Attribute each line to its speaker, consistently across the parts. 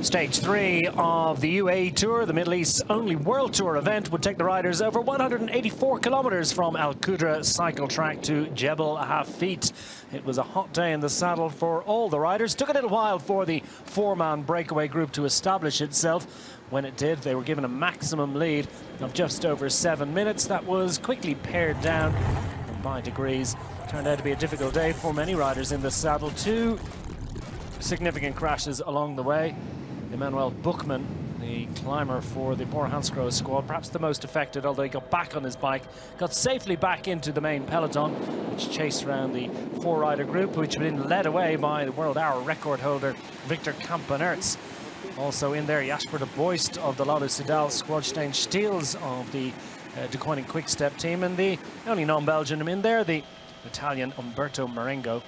Speaker 1: Stage 3 of the UAE Tour, the Middle East's only World Tour event, would take the riders over 184 kilometers from Al Qudra cycle track to Jebel Hafeet. It was a hot day in the saddle for all the riders. Took a little while for the four-man breakaway group to establish itself. When it did, they were given a maximum lead of just over 7 minutes. That was quickly pared down, and by degrees turned out to be a difficult day for many riders in the saddle. Two significant crashes along the way. Emmanuel Bookman, the climber for the Bora Hansgrohe squad, perhaps the most affected, although he got back on his bike, got safely back into the main peloton, which chased around the four-rider group, which had been led away by the world hour record holder Victor Kampenerts. Also in there, Jasper de Boist of the Lotto Soudal squad, Stijn Steels of the De Koning Quick-Step team, and the only non-Belgian in there, the Italian Umberto Marengo,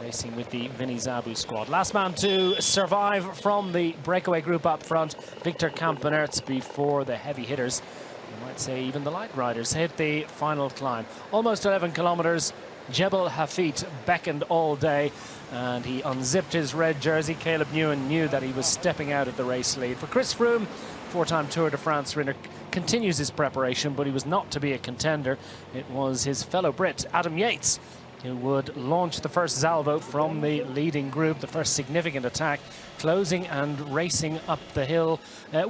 Speaker 1: racing with the Vinny Zabu squad. Last man to survive from the breakaway group up front, Victor Kampenerts, before the heavy hitters, you might say even the light riders, hit the final climb. Almost 11 kilometers, Jebel Hafeet beckoned all day, and he unzipped his red jersey. Caleb Ewan knew that he was stepping out at the race lead. For Chris Froome, four-time Tour de France winner, continues his preparation, but he was not to be a contender. It was his fellow Brit, Adam Yates, who would launch the first salvo from the leading group, the first significant attack, closing and racing up the hill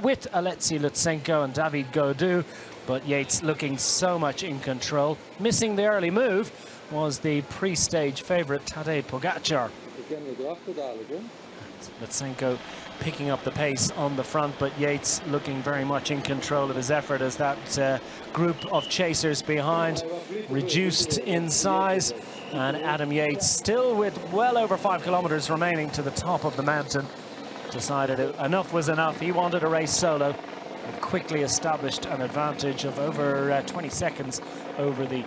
Speaker 1: with Alexey Lutsenko and David Gaudu, but Yates looking so much in control. Missing the early move was the pre-stage favourite Tadej Pogacar. Lutsenko picking up the pace on the front, but Yates looking very much in control of his effort as that group of chasers behind reduced in size, and Adam Yates, still with well over 5 kilometers remaining to the top of the mountain, decided enough was enough. He wanted a race solo and quickly established an advantage of over 20 seconds over the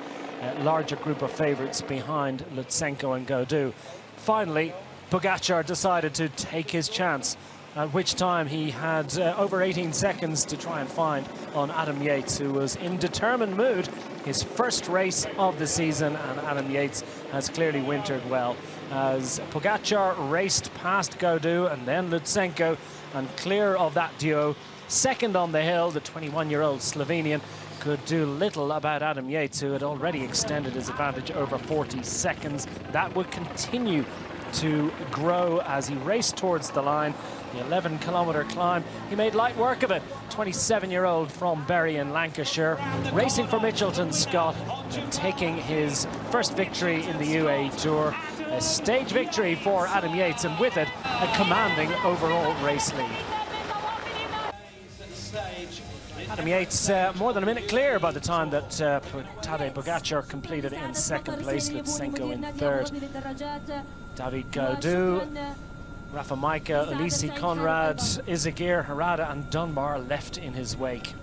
Speaker 1: larger group of favourites behind Lutsenko and Gaudu. Finally, Pogacar decided to take his chance, at which time he had over 18 seconds to try and find on Adam Yates, who was in determined mood. His first race of the season, and Adam Yates has clearly wintered well, as Pogacar raced past Gaudu and then Lutsenko, and clear of that duo. Second on the hill, the 21-year-old Slovenian could do little about Adam Yates, who had already extended his advantage over 40 seconds. That would continue to grow as he raced towards the line. The 11-kilometer climb, he made light work of it. 27-year-old from Bury in Lancashire, racing for Mitchelton Scott, and taking his first victory in the UAE Tour. A stage victory for Adam Yates, and with it, a commanding overall race lead. Adam Yates more than a minute clear by the time that Tadej Pogacar completed in second place, Lutsenko in third. David Gaudu, Rafa Majka, Ulissi Conrad, Izagir, Harada and Dunbar left in his wake.